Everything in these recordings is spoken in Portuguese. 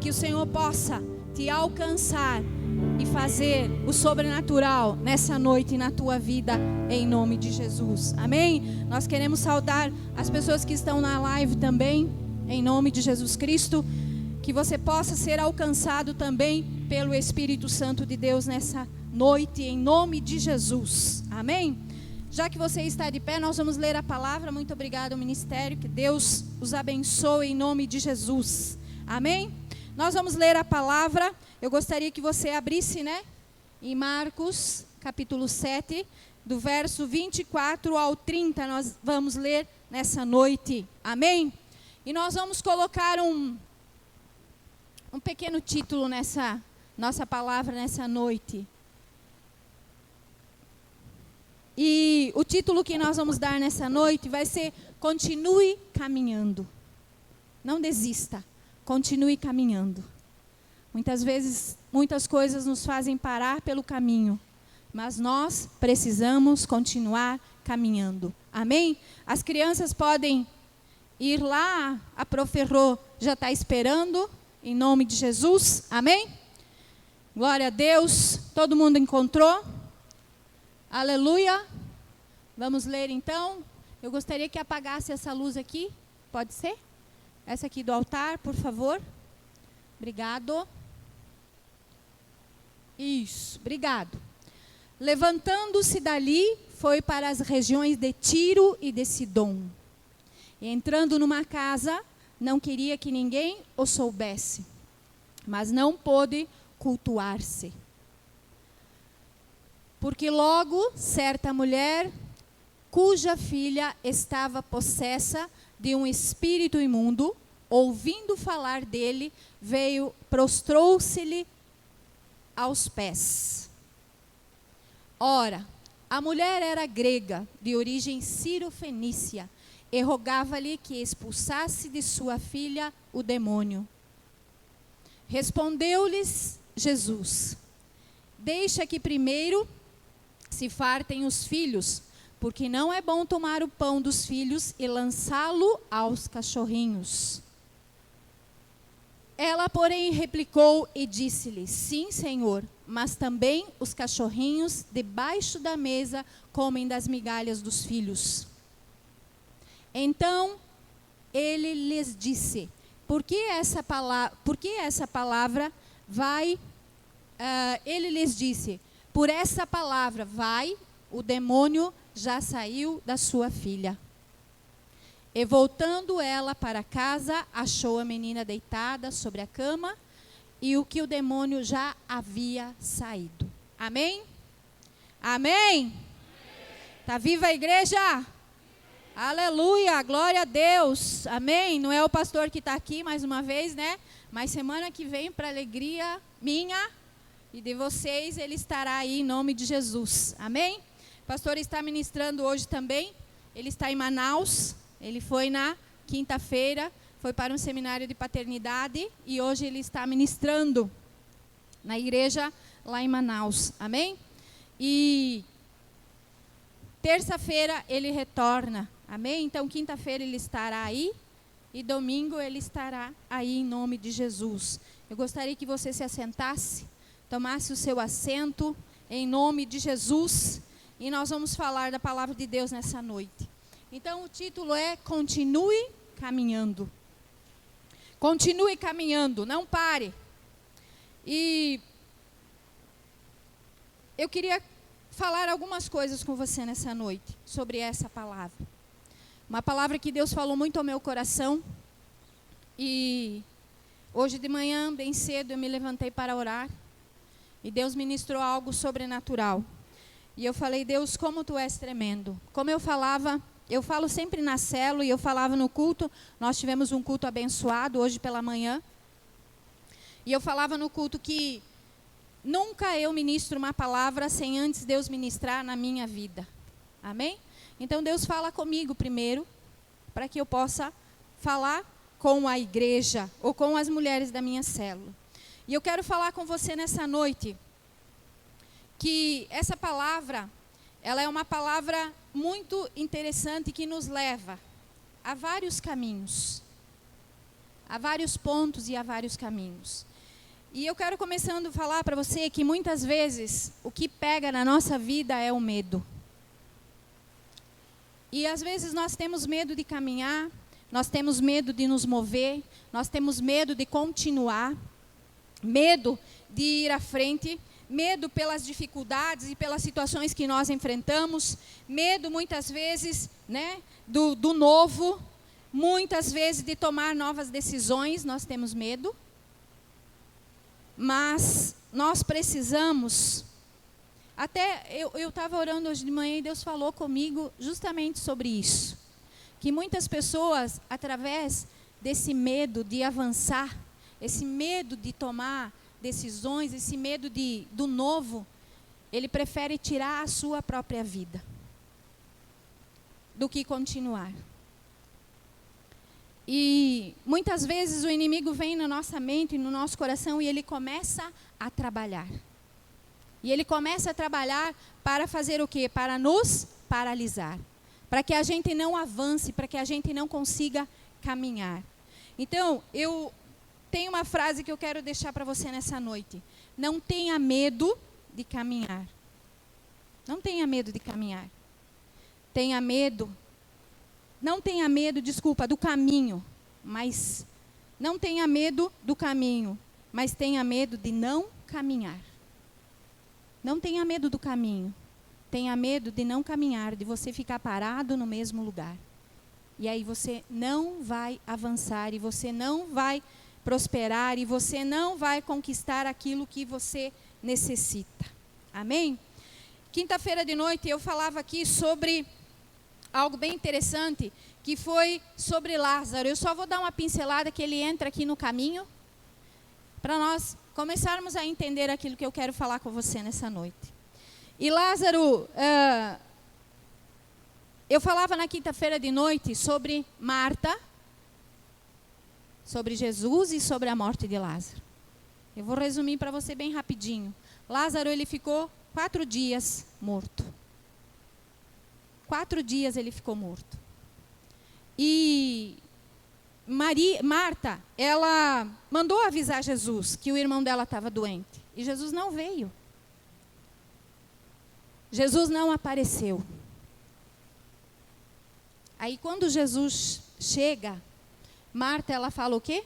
que o Senhor possa te alcançar e fazer o sobrenatural nessa noite na tua vida, em nome de Jesus. Amém? Nós queremos saudar as pessoas que estão na live também, em nome de Jesus Cristo, que você possa ser alcançado também pelo Espírito Santo de Deus nessa noite, em nome de Jesus. Amém? Já que você está de pé, nós vamos ler a palavra. Muito obrigado ao ministério, que Deus os abençoe em nome de Jesus. Amém? Nós vamos ler a palavra. Eu gostaria que você abrisse, em Marcos, capítulo 7, do verso 24 ao 30, nós vamos ler nessa noite. Amém? E nós vamos colocar um pequeno título nessa nossa palavra nessa noite. E o título que nós vamos dar nessa noite vai ser: Continue caminhando. Não desista, continue caminhando. Muitas vezes, muitas coisas nos fazem parar pelo caminho, mas nós precisamos continuar caminhando. Amém? As crianças podem ir lá, a Prof. Rô já está esperando, em nome de Jesus. Amém? Glória a Deus. Todo mundo encontrou? Aleluia. Vamos ler então. Eu gostaria que apagasse essa luz aqui. Pode ser? Essa aqui do altar, por favor. Obrigado. Isso, obrigado. Levantando-se dali, foi para as regiões de Tiro e de Sidom. E entrando numa casa, não queria que ninguém o soubesse, mas não pôde cultuar-se. Porque logo certa mulher, cuja filha estava possessa de um espírito imundo, ouvindo falar dele, veio, prostrou-se-lhe aos pés. Ora, a mulher era grega, de origem sírio-fenícia, e rogava-lhe que expulsasse de sua filha o demônio. Respondeu-lhes Jesus: Deixa que primeiro se fartem os filhos, porque não é bom tomar o pão dos filhos e lançá-lo aos cachorrinhos. Ela, porém, replicou e disse-lhe: Sim, Senhor, mas também os cachorrinhos debaixo da mesa comem das migalhas dos filhos. Então ele lhes disse: Por que essa palavra vai? Ele lhes disse: Por essa palavra vai, o demônio já saiu da sua filha. E voltando ela para casa, achou a menina deitada sobre a cama, e o que o demônio já havia saído. Amém? Amém? Está viva a igreja? Aleluia, glória a Deus. Amém? Não é o pastor que está aqui mais uma vez, Mas semana que vem, para alegria minha e de vocês, ele estará aí em nome de Jesus. Amém? O pastor está ministrando hoje também. Ele está em Manaus. Ele foi na quinta-feira, foi para um seminário de paternidade e hoje ele está ministrando na igreja lá em Manaus. Amém? E terça-feira ele retorna. Amém? Então quinta-feira ele estará aí e domingo ele estará aí em nome de Jesus. Eu gostaria que você se assentasse, tomasse o seu assento em nome de Jesus e nós vamos falar da palavra de Deus nessa noite. Então o título é Continue caminhando. Continue caminhando, não pare. E eu queria falar algumas coisas com você nessa noite sobre essa palavra. Uma palavra que Deus falou muito ao meu coração. E hoje de manhã, bem cedo, eu me levantei para orar. E Deus ministrou algo sobrenatural. E eu falei: Deus, como tu és tremendo. Como eu falo sempre na célula e eu falava no culto. Nós tivemos um culto abençoado hoje pela manhã. E eu falava no culto que nunca eu ministro uma palavra sem antes Deus ministrar na minha vida. Amém? Então Deus fala comigo primeiro, para que eu possa falar com a igreja ou com as mulheres da minha célula. E eu quero falar com você nessa noite que essa palavra, ela é uma palavra muito interessante que nos leva a vários caminhos. há vários pontos e há vários caminhos. E eu quero começando a falar para você que muitas vezes o que pega na nossa vida é o medo. E às vezes nós temos medo de caminhar, nós temos medo de nos mover, nós temos medo de continuar, medo de ir à frente, medo pelas dificuldades e pelas situações que nós enfrentamos, medo muitas vezes, né, do novo, muitas vezes de tomar novas decisões, nós temos medo. Mas nós precisamos, até eu estava orando hoje de manhã e Deus falou comigo justamente sobre isso. Que muitas pessoas, através desse medo de avançar, esse medo de tomar decisões, esse medo do novo, ele prefere tirar a sua própria vida do que continuar. E muitas vezes o inimigo vem na nossa mente, no nosso coração, e ele começa a trabalhar. E ele começa a trabalhar para fazer o quê? Para nos paralisar. Para que a gente não avance, para que a gente não consiga caminhar. Então, eu tenho uma frase que eu quero deixar para você nessa noite. Não tenha medo de caminhar. Não tenha medo de caminhar. Tenha medo. Não tenha medo, do caminho, mas não tenha medo do caminho, mas tenha medo de não caminhar. Não tenha medo do caminho, tenha medo de não caminhar, de você ficar parado no mesmo lugar. E aí você não vai avançar, e você não vai prosperar, e você não vai conquistar aquilo que você necessita. Amém? Quinta-feira de noite eu falava aqui sobre algo bem interessante, que foi sobre Lázaro. Eu só vou dar uma pincelada que ele entra aqui no caminho, para nós começarmos a entender aquilo que eu quero falar com você nessa noite. E Lázaro, eu falava na quinta-feira de noite sobre Marta, sobre Jesus e sobre a morte de Lázaro. Eu vou resumir para você bem rapidinho. Lázaro, ele ficou 4 dias morto. 4 dias ele ficou morto. E Marta, ela mandou avisar Jesus que o irmão dela estava doente. E Jesus não veio. Jesus não apareceu. Aí quando Jesus chega, Marta, ela fala o quê?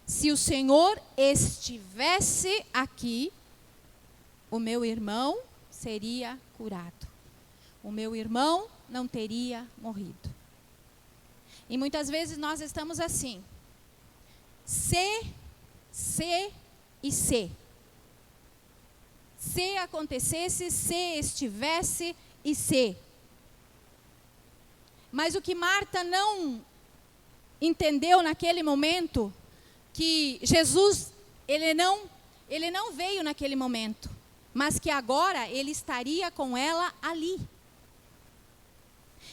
Se o Senhor estivesse aqui, o meu irmão seria curado. O meu irmão não teria morrido. E muitas vezes nós estamos assim. Se e se. Se acontecesse, se estivesse e se. Mas o que Marta não entendeu naquele momento, que Jesus, ele não veio naquele momento, mas que agora ele estaria com ela ali.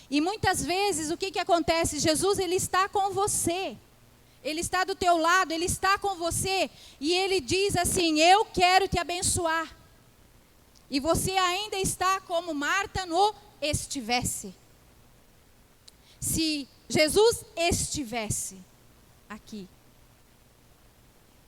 E muitas vezes o que acontece? Jesus, ele está com você. Ele está do teu lado, ele está com você. E ele diz assim, eu quero te abençoar. E você ainda está como Marta no estivesse. Se Jesus estivesse aqui.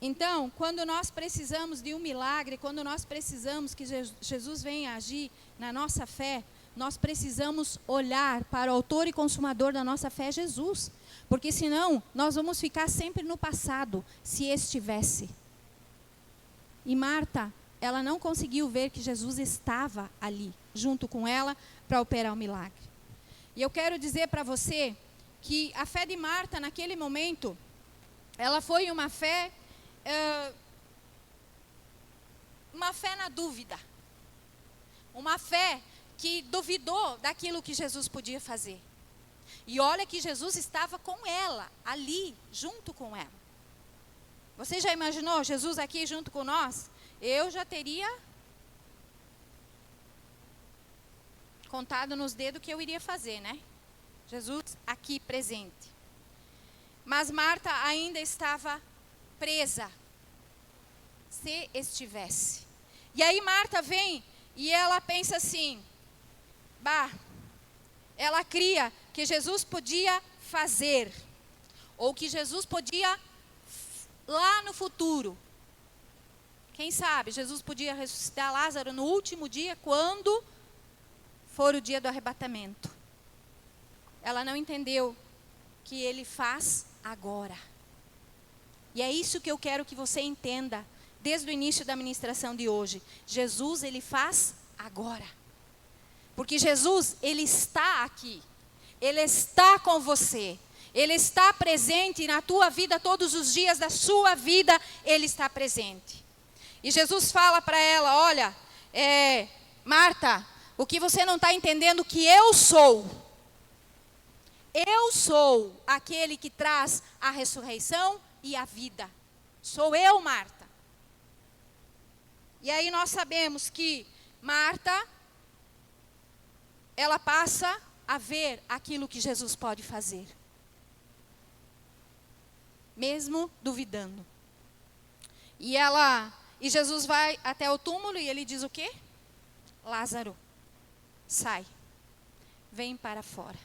Então, quando nós precisamos de um milagre, quando nós precisamos que Jesus venha agir na nossa fé, nós precisamos olhar para o autor e consumador da nossa fé, Jesus. Porque senão, nós vamos ficar sempre no passado, se estivesse. E Marta, ela não conseguiu ver que Jesus estava ali, junto com ela, para operar o milagre. E eu quero dizer para você que a fé de Marta, naquele momento, ela foi uma fé na dúvida. Uma fé que duvidou daquilo que Jesus podia fazer. E olha que Jesus estava com ela, ali, junto com ela. Você já imaginou Jesus aqui junto com nós? Eu já teria contado nos dedos o que eu iria fazer, né? Jesus aqui presente. Mas Marta ainda estava presa. Se estivesse. E aí Marta vem e ela pensa assim, ela cria que Jesus podia fazer Ou que Jesus podia, lá no futuro, quem sabe, Jesus podia ressuscitar Lázaro no último dia, quando for o dia do arrebatamento. Ela não entendeu que ele faz agora. E é isso que eu quero que você entenda, desde o início da ministração de hoje. Jesus, ele faz agora. Porque Jesus, ele está aqui. Ele está com você. Ele está presente na tua vida todos os dias da sua vida. Ele está presente. E Jesus fala para ela, olha, Marta, o que você não está entendendo que eu sou. Eu sou aquele que traz a ressurreição e a vida. Sou eu, Marta. E aí nós sabemos que Marta, ela passa a ver aquilo que Jesus pode fazer. Mesmo duvidando. E Jesus vai até o túmulo e ele diz o quê? Lázaro, sai, vem para fora.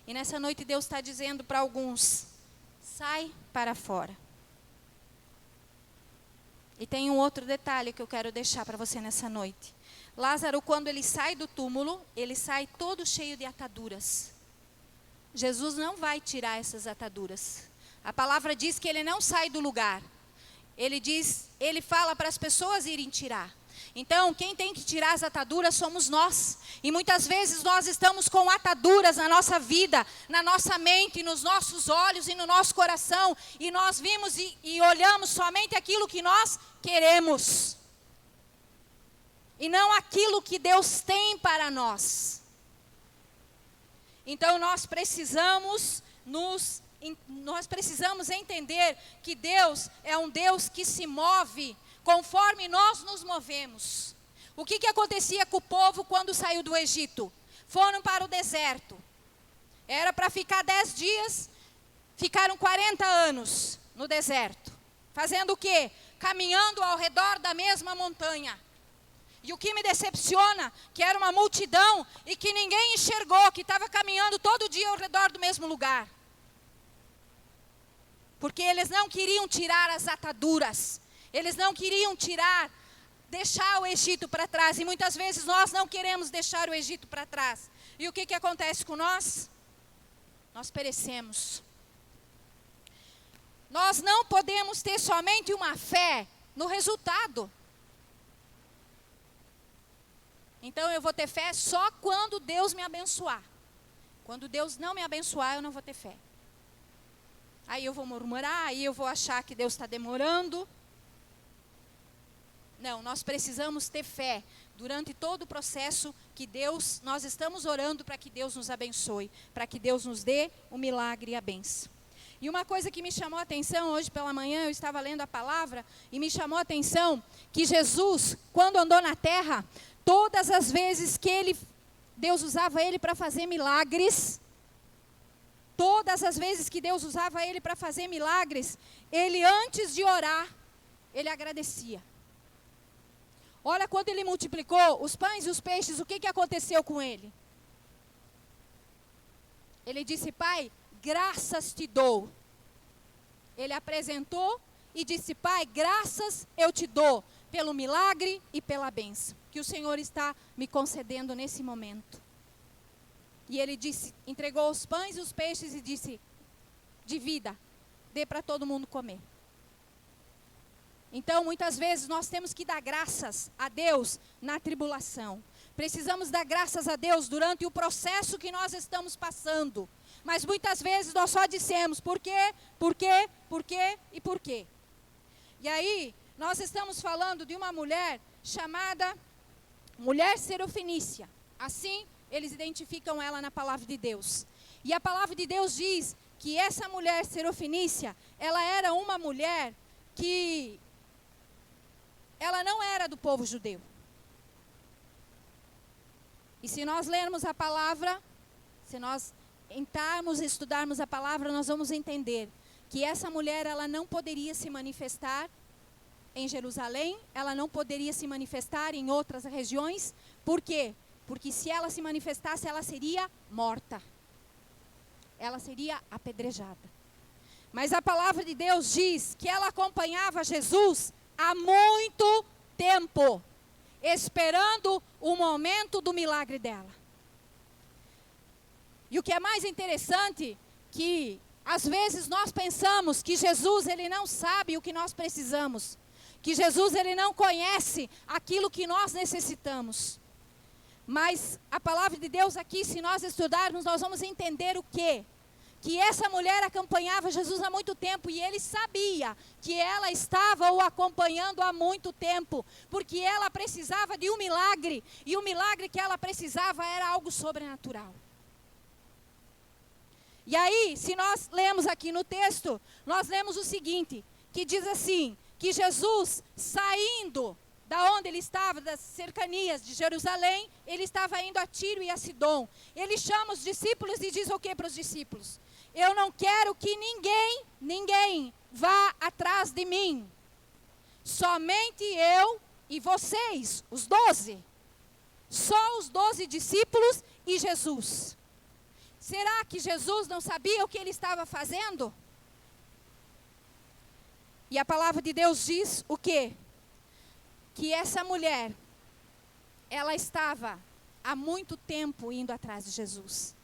E nessa noite Deus está dizendo para alguns, sai para fora. E tem um outro detalhe que eu quero deixar para você nessa noite. Lázaro, quando ele sai do túmulo, ele sai todo cheio de ataduras. Jesus não vai tirar essas ataduras. A palavra diz que ele não sai do lugar. Ele fala para as pessoas irem tirar. Então, quem tem que tirar as ataduras somos nós. E muitas vezes nós estamos com ataduras na nossa vida, na nossa mente, nos nossos olhos e no nosso coração. E nós vimos e olhamos somente aquilo que nós queremos. E não aquilo que Deus tem para nós. Então, nós precisamos entender que Deus é um Deus que se move conforme nós nos movemos. O que acontecia com o povo quando saiu do Egito? Foram para o deserto. Era para ficar 10 dias, ficaram 40 anos no deserto. Fazendo o quê? Caminhando ao redor da mesma montanha. E o que me decepciona, que era uma multidão e que ninguém enxergou, que estava caminhando todo dia ao redor do mesmo lugar. Porque eles não queriam tirar as ataduras. Eles não queriam deixar o Egito para trás. E muitas vezes nós não queremos deixar o Egito para trás. E o que acontece com nós? Nós perecemos. Nós não podemos ter somente uma fé no resultado. Então eu vou ter fé só quando Deus me abençoar. Quando Deus não me abençoar, eu não vou ter fé. Aí eu vou murmurar, aí eu vou achar que Deus está demorando. Não, nós precisamos ter fé durante todo o processo que nós estamos orando para que Deus nos abençoe, para que Deus nos dê o milagre e a bênção. E uma coisa que me chamou a atenção hoje pela manhã, eu estava lendo a palavra e me chamou a atenção que Jesus, quando andou na terra, todas as vezes que Deus usava ele para fazer milagres, todas as vezes que Deus usava ele para fazer milagres, ele antes de orar, ele agradecia. Olha quando ele multiplicou os pães e os peixes, o que aconteceu com ele? Ele disse, Pai, graças te dou. Ele apresentou e disse, Pai, graças eu te dou pelo milagre e pela bênção que o Senhor está me concedendo nesse momento. E ele disse, entregou os pães e os peixes e disse, divida, dê para todo mundo comer. Então, muitas vezes, nós temos que dar graças a Deus na tribulação. Precisamos dar graças a Deus durante o processo que nós estamos passando. Mas muitas vezes nós só dissemos, por quê, por quê, por quê e por quê. E aí, nós estamos falando de uma mulher chamada mulher serofenícia. Assim, eles identificam ela na palavra de Deus. E a palavra de Deus diz que essa mulher serofenícia, ela era uma mulher que ela não era do povo judeu. E se nós lermos a palavra, se nós entrarmos e estudarmos a palavra, nós vamos entender que essa mulher, ela não poderia se manifestar em Jerusalém, ela não poderia se manifestar em outras regiões. Por quê? Porque se ela se manifestasse, ela seria morta. Ela seria apedrejada. Mas a palavra de Deus diz que ela acompanhava Jesus há muito tempo, esperando o momento do milagre dela. E o que é mais interessante, que às vezes nós pensamos que Jesus, ele não sabe o que nós precisamos, que Jesus, ele não conhece aquilo que nós necessitamos. Mas a palavra de Deus aqui, se nós estudarmos, nós vamos entender o quê? Que essa mulher acompanhava Jesus há muito tempo e ele sabia que ela estava o acompanhando há muito tempo, porque ela precisava de um milagre, e o milagre que ela precisava era algo sobrenatural. E aí, se nós lemos aqui no texto, nós lemos o seguinte, que diz assim, que Jesus saindo da onde ele estava, das cercanias de Jerusalém, ele estava indo a Tiro e a Sidom. Ele chama os discípulos e diz o que para os discípulos? Eu não quero que ninguém vá atrás de mim. Somente eu e vocês, os 12. Só os 12 discípulos e Jesus. Será que Jesus não sabia o que ele estava fazendo? E a palavra de Deus diz o quê? Que essa mulher, ela estava há muito tempo indo atrás de Jesus.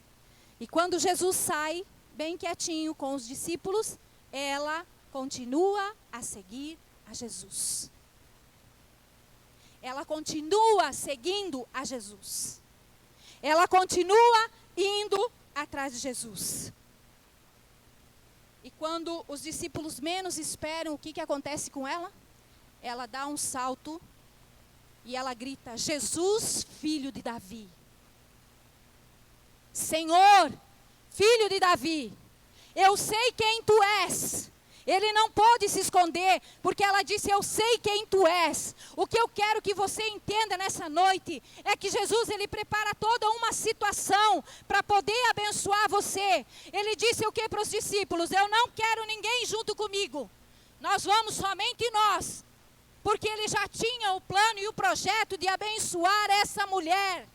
E quando Jesus sai, bem quietinho com os discípulos, ela continua a seguir a Jesus. Ela continua seguindo a Jesus. Ela continua indo atrás de Jesus. E quando os discípulos menos esperam, o que acontece com ela? Ela dá um salto e ela grita, Jesus, filho de Davi. Senhor, filho de Davi, eu sei quem tu és. Ele não pôde se esconder, porque ela disse, eu sei quem tu és. O que eu quero que você entenda nessa noite, é que Jesus, ele prepara toda uma situação, para poder abençoar você. Ele disse o que para os discípulos? Eu não quero ninguém junto comigo. Nós vamos somente nós. Porque ele já tinha o plano e o projeto de abençoar essa mulher.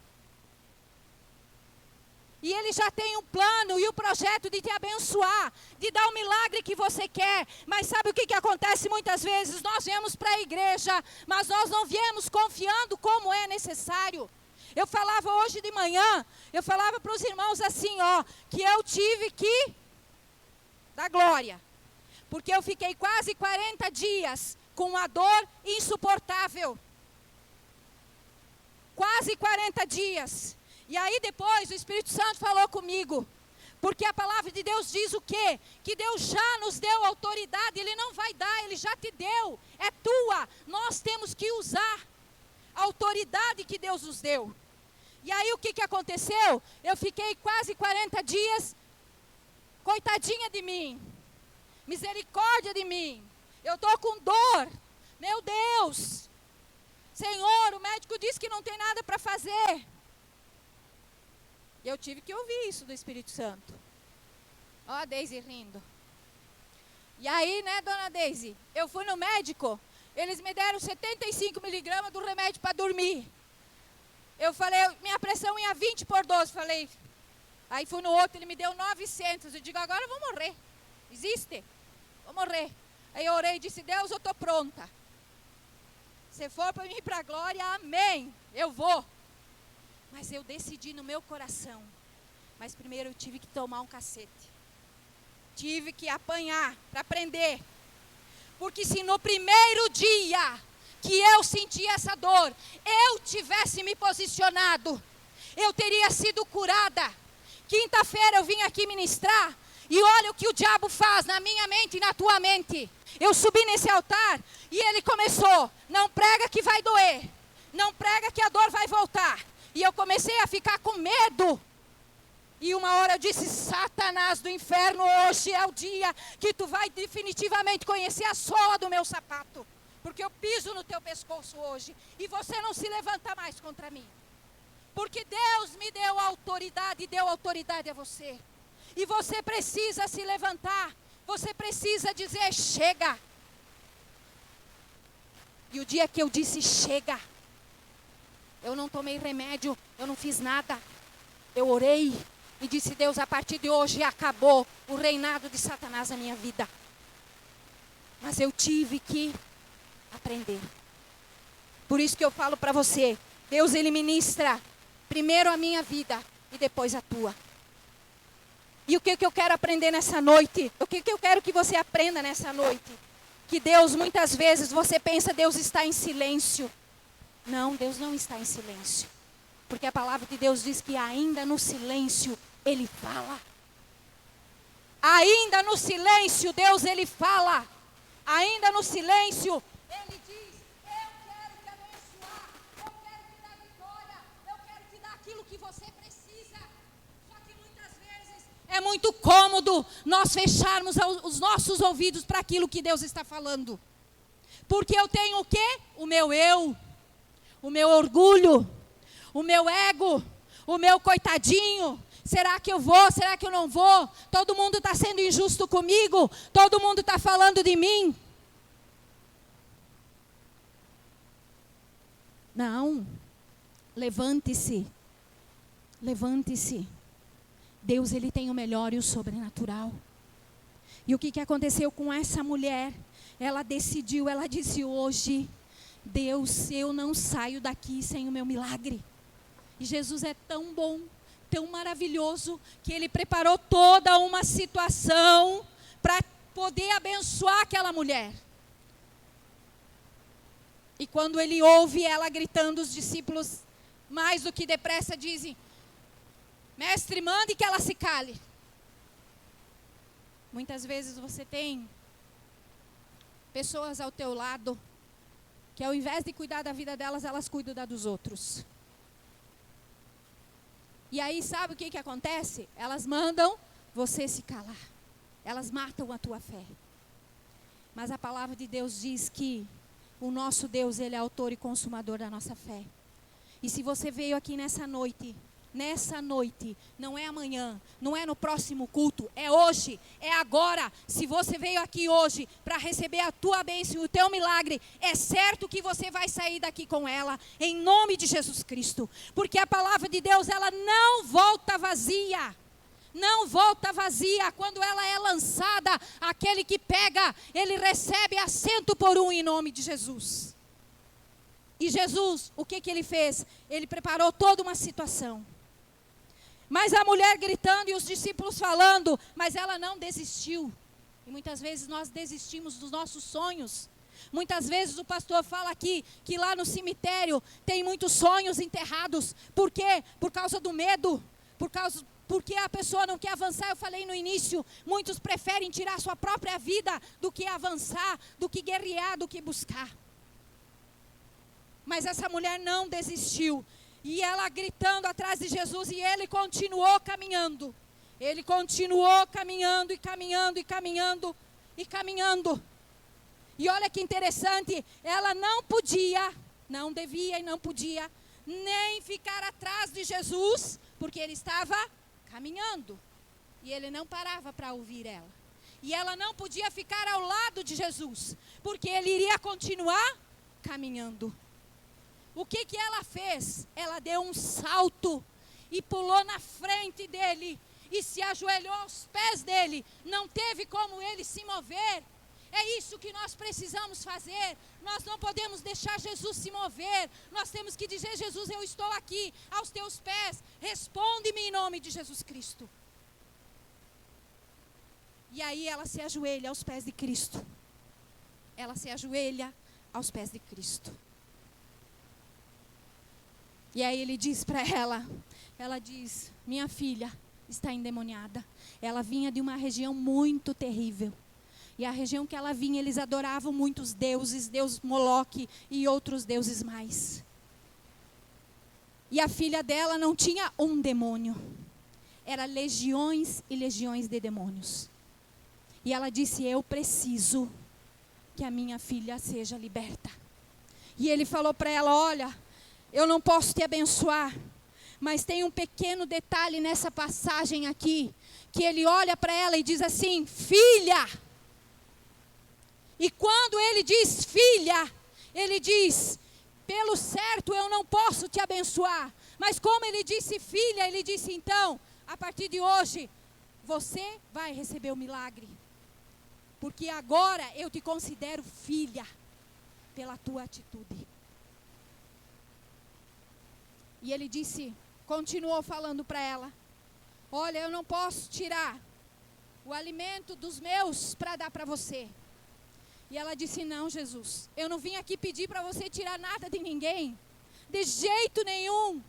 E ele já tem um plano e o projeto de te abençoar, de dar o milagre que você quer. Mas sabe o que acontece muitas vezes? Nós viemos para a igreja, mas nós não viemos confiando como é necessário. Eu falava hoje de manhã, eu falava para os irmãos assim, que eu tive que dar glória. Porque eu fiquei quase 40 dias com uma dor insuportável. Quase 40 dias. E aí depois o Espírito Santo falou comigo. Porque a palavra de Deus diz o quê? Que Deus já nos deu autoridade. Ele não vai dar, Ele já te deu. É tua. Nós temos que usar a autoridade que Deus nos deu. E aí o que aconteceu? Eu fiquei quase 40 dias. Coitadinha de mim. Misericórdia de mim. Eu estou com dor. Meu Deus. Senhor, o médico disse que não tem nada para fazer. Eu tive que ouvir isso do Espírito Santo. Ó, a Deise rindo. E aí, né, dona Deise? Eu fui no médico. Eles me deram 75 miligramas do remédio para dormir. Eu falei, minha pressão ia 20/12. Falei, aí fui no outro, ele me deu 900. Eu digo, agora eu vou morrer. Existe? Vou morrer. Aí eu orei e disse, Deus, eu estou pronta. Se for para mim para a glória, amém. Eu vou. Mas eu decidi no meu coração. Mas primeiro eu tive que tomar um cacete. Tive que apanhar para aprender. Porque se no primeiro dia que eu senti essa dor, eu tivesse me posicionado, eu teria sido curada. Quinta-feira eu vim aqui ministrar. E olha o que o diabo faz na minha mente e na tua mente. Eu subi nesse altar e ele começou. Não prega que vai doer. Não prega que a dor vai voltar. E eu comecei a ficar com medo. E uma hora eu disse, Satanás do inferno, hoje é o dia que tu vai definitivamente conhecer a sola do meu sapato. Porque eu piso no teu pescoço hoje. E você não se levanta mais contra mim. Porque Deus me deu autoridade e deu autoridade a você. E você precisa se levantar. Você precisa dizer, chega. E o dia que eu disse, chega. Eu não tomei remédio, eu não fiz nada. Eu orei e disse: Deus, a partir de hoje acabou o reinado de Satanás na minha vida. Mas eu tive que aprender. Por isso que eu falo para você, Deus, Ele ministra primeiro a minha vida e depois a tua. E o que eu quero aprender nessa noite? O que eu quero que você aprenda nessa noite? Que Deus, muitas vezes, você pensa, Deus está em silêncio. Não, Deus não está em silêncio. Porque a palavra de Deus diz que ainda no silêncio, Ele fala. Ainda no silêncio, Deus, Ele fala. Ainda no silêncio, Ele diz: eu quero te abençoar, eu quero te dar vitória, eu quero te dar aquilo que você precisa. Só que muitas vezes é muito cômodo nós fecharmos os nossos ouvidos para aquilo que Deus está falando. Porque eu tenho o quê? O meu eu, o meu orgulho, o meu ego, o meu coitadinho. Será que eu vou? Será que eu não vou? Todo mundo está sendo injusto comigo? Todo mundo está falando de mim? Não. Levante-se. Levante-se. Deus, Ele tem o melhor e o sobrenatural. E o que aconteceu com essa mulher? Ela decidiu, ela disse: hoje, Deus, eu não saio daqui sem o meu milagre. E Jesus é tão bom, tão maravilhoso, que Ele preparou toda uma situação para poder abençoar aquela mulher. E quando Ele ouve ela gritando, os discípulos, mais do que depressa, dizem: mestre, mande que ela se cale. Muitas vezes você tem pessoas ao teu lado que, ao invés de cuidar da vida delas, elas cuidam da dos outros. E aí, sabe o que acontece? Elas mandam você se calar. Elas matam a tua fé. Mas a palavra de Deus diz que o nosso Deus, Ele é autor e consumador da nossa fé. E se você veio aqui nessa noite, não é amanhã, não é no próximo culto, é hoje, é agora. Se você veio aqui hoje para receber a tua bênção e o teu milagre, é certo que você vai sair daqui com ela, em nome de Jesus Cristo. Porque a palavra de Deus, ela não volta vazia. Não volta vazia. Quando ela é lançada, aquele que pega, ele recebe a 100 por 1 em nome de Jesus. E Jesus, o que Ele fez? Ele preparou toda uma situação. Mas a mulher gritando e os discípulos falando, mas ela não desistiu. E muitas vezes nós desistimos dos nossos sonhos. Muitas vezes o pastor fala aqui que lá no cemitério tem muitos sonhos enterrados. Por quê? Por causa do medo. Porque a pessoa não quer avançar. Eu falei no início, muitos preferem tirar sua própria vida do que avançar, do que guerrear, do que buscar. Mas essa mulher não desistiu. E ela gritando atrás de Jesus, e ele continuou caminhando. Ele continuou caminhando e caminhando e caminhando e caminhando. E olha que interessante, ela não podia, não devia e não podia nem ficar atrás de Jesus, porque ele estava caminhando. E ele não parava para ouvir ela. E ela não podia ficar ao lado de Jesus, porque ele iria continuar caminhando. O que ela fez? Ela deu um salto e pulou na frente dele e se ajoelhou aos pés dele. Não teve como ele se mover. É isso que nós precisamos fazer. Nós não podemos deixar Jesus se mover. Nós temos que dizer: Jesus, eu estou aqui aos teus pés. Responde-me em nome de Jesus Cristo. E aí ela se ajoelha aos pés de Cristo. Ela se ajoelha aos pés de Cristo. E aí ele diz para ela diz: minha filha está endemoniada. Ela vinha de uma região muito terrível. E a região que ela vinha, eles adoravam muitos deuses, Deus Moloque e outros deuses mais. E a filha dela não tinha um demônio. Era legiões e legiões de demônios. E ela disse: eu preciso que a minha filha seja liberta. E ele falou para ela: olha, eu não posso te abençoar, mas tem um pequeno detalhe nessa passagem aqui, que ele olha para ela e diz assim: filha. E quando ele diz filha, ele diz: pelo certo eu não posso te abençoar. Mas como ele disse filha, ele disse: então, a partir de hoje, você vai receber o milagre. Porque agora eu te considero filha pela tua atitude. E ele disse, continuou falando para ela, olha, eu não posso tirar o alimento dos meus para dar para você. E ela disse, não, Jesus, eu não vim aqui pedir para você tirar nada de ninguém. De jeito nenhum.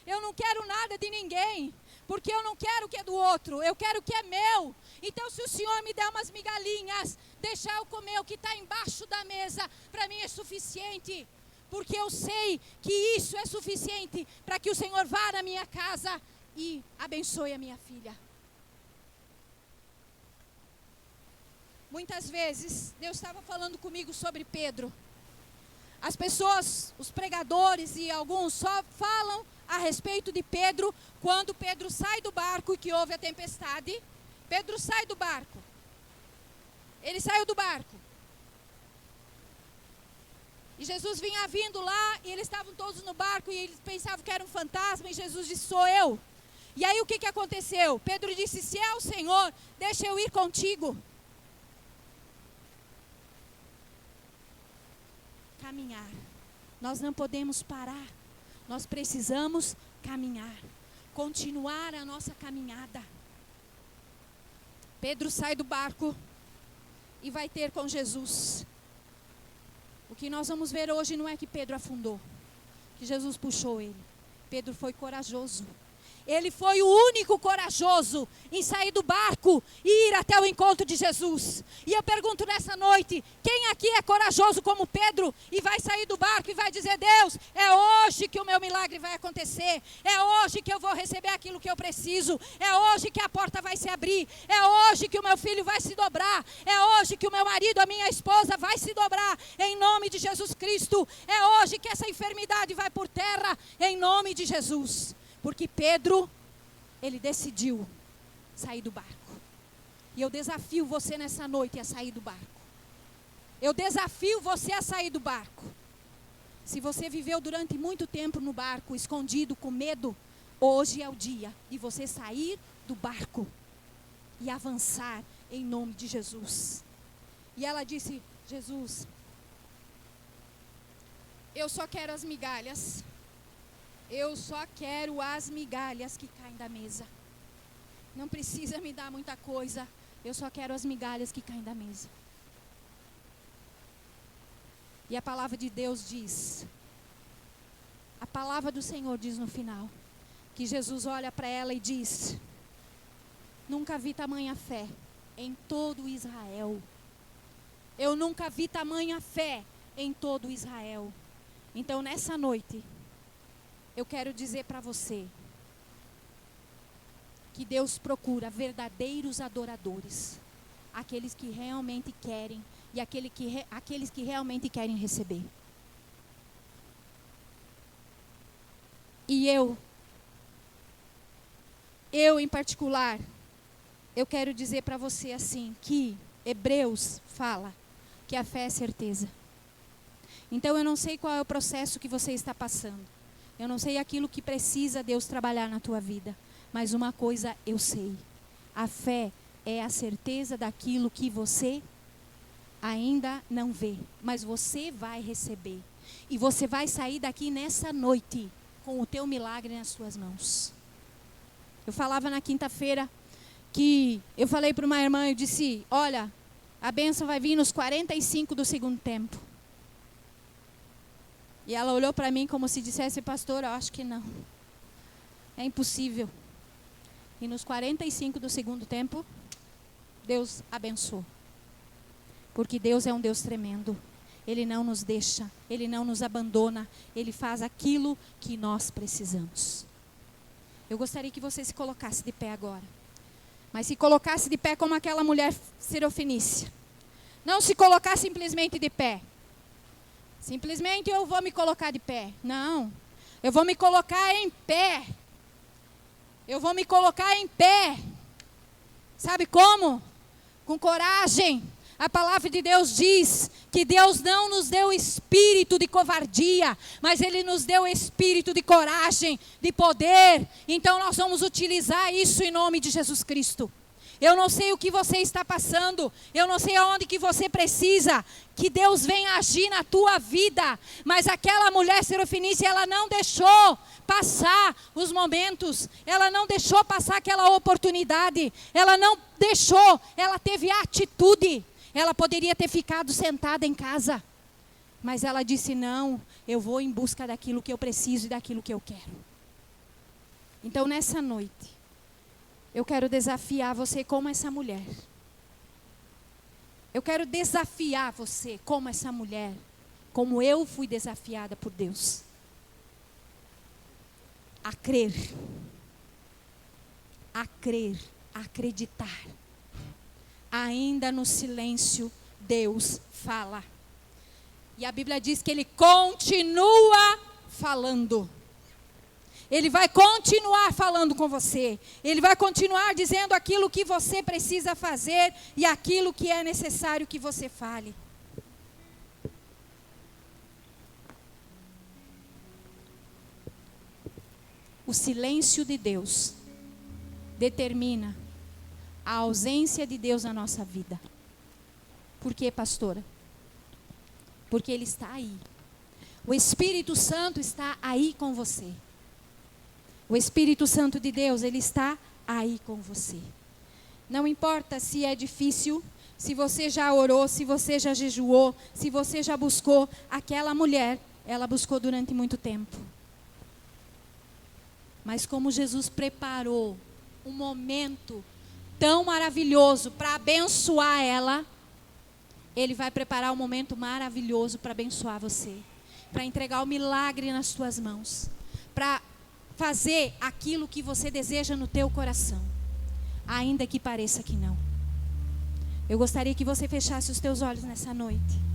Eu não quero nada de ninguém. Porque eu não quero o que é do outro, eu quero o que é meu. Então se o Senhor me der umas migalhinhas, deixar eu comer o que está embaixo da mesa, para mim é suficiente. Porque eu sei que isso é suficiente para que o Senhor vá na minha casa e abençoe a minha filha. Muitas vezes, Deus estava falando comigo sobre Pedro. As pessoas, os pregadores e alguns só falam a respeito de Pedro quando Pedro sai do barco e que houve a tempestade. Pedro sai do barco. Ele saiu do barco. E Jesus vinha vindo lá e eles estavam todos no barco e eles pensavam que era um fantasma e Jesus disse, sou eu. E aí o que aconteceu? Pedro disse, se é o Senhor, deixa eu ir contigo. Caminhar. Nós não podemos parar. Nós precisamos caminhar. Continuar a nossa caminhada. Pedro sai do barco e vai ter com Jesus. O que nós vamos ver hoje não é que Pedro afundou, que Jesus puxou ele. Pedro foi corajoso. Ele foi o único corajoso em sair do barco e ir até o encontro de Jesus. E eu pergunto nessa noite, quem aqui é corajoso como Pedro e vai sair do barco e vai dizer, Deus, é hoje que o meu milagre vai acontecer. É hoje que eu vou receber aquilo que eu preciso. É hoje que a porta vai se abrir. É hoje que o meu filho vai se dobrar. É hoje que o meu marido, a minha esposa vai se dobrar. Em nome de Jesus Cristo. É hoje que essa enfermidade vai por terra. Em nome de Jesus. Porque Pedro, ele decidiu sair do barco. E eu desafio você nessa noite a sair do barco. Eu desafio você a sair do barco. Se você viveu durante muito tempo no barco, escondido, com medo, hoje é o dia de você sair do barco e avançar em nome de Jesus. E ela disse, Jesus, eu só quero as migalhas. Eu só quero as migalhas que caem da mesa. Não precisa me dar muita coisa. Eu só quero as migalhas que caem da mesa. E a palavra de Deus diz, a palavra do Senhor diz no final, que Jesus olha para ela e diz, nunca vi tamanha fé em todo Israel. Eu nunca vi tamanha fé em todo Israel. Então nessa noite, eu quero dizer para você que Deus procura verdadeiros adoradores, aqueles que realmente querem e aqueles que realmente querem receber. E eu em particular, eu quero dizer para você assim, que Hebreus fala que a fé é certeza. Então eu não sei qual é o processo que você está passando. Eu não sei aquilo que precisa Deus trabalhar na tua vida. Mas uma coisa eu sei. A fé é a certeza daquilo que você ainda não vê. Mas você vai receber. E você vai sair daqui nessa noite com o teu milagre nas suas mãos. Eu falava na quinta-feira que eu falei para uma irmã, eu disse, olha, a bênção vai vir nos 45 do segundo tempo. E ela olhou para mim como se dissesse, pastor, eu acho que não. É impossível. E nos 45 do segundo tempo, Deus abençoou. Porque Deus é um Deus tremendo. Ele não nos deixa, Ele não nos abandona. Ele faz aquilo que nós precisamos. Eu gostaria que você se colocasse de pé agora. Mas se colocasse de pé como aquela mulher sirofenícia. Não se colocar simplesmente de pé. Simplesmente eu vou me colocar de pé. Não. Eu vou me colocar em pé. Eu vou me colocar em pé. Sabe como? Com coragem. A palavra de Deus diz que Deus não nos deu espírito de covardia, mas Ele nos deu espírito de coragem, de poder. Então nós vamos utilizar isso em nome de Jesus Cristo. Eu não sei o que você está passando, eu não sei aonde que você precisa que Deus venha agir na tua vida, mas aquela mulher Serofenícia, ela não deixou passar os momentos, ela não deixou passar aquela oportunidade, ela não deixou, ela teve atitude. Ela poderia ter ficado sentada em casa, mas ela disse: não, eu vou em busca daquilo que eu preciso e daquilo que eu quero. Então nessa noite, eu quero desafiar você como essa mulher. Eu quero desafiar você como essa mulher, como eu fui desafiada por Deus. A crer, a acreditar. Ainda no silêncio, Deus fala. E a Bíblia diz que Ele continua falando. Ele vai continuar falando com você. Ele vai continuar dizendo aquilo que você precisa fazer e aquilo que é necessário que você fale. O silêncio de Deus determina a ausência de Deus na nossa vida. Por quê, pastora? Porque Ele está aí. O Espírito Santo está aí com você. O Espírito Santo de Deus, Ele está aí com você. Não importa se é difícil, se você já orou, se você já jejuou, se você já buscou. Aquela mulher, ela buscou durante muito tempo. Mas como Jesus preparou um momento tão maravilhoso para abençoar ela, Ele vai preparar um momento maravilhoso para abençoar você, para entregar o milagre nas tuas mãos, para fazer aquilo que você deseja no teu coração, ainda que pareça que não. Eu gostaria que você fechasse os teus olhos nessa noite.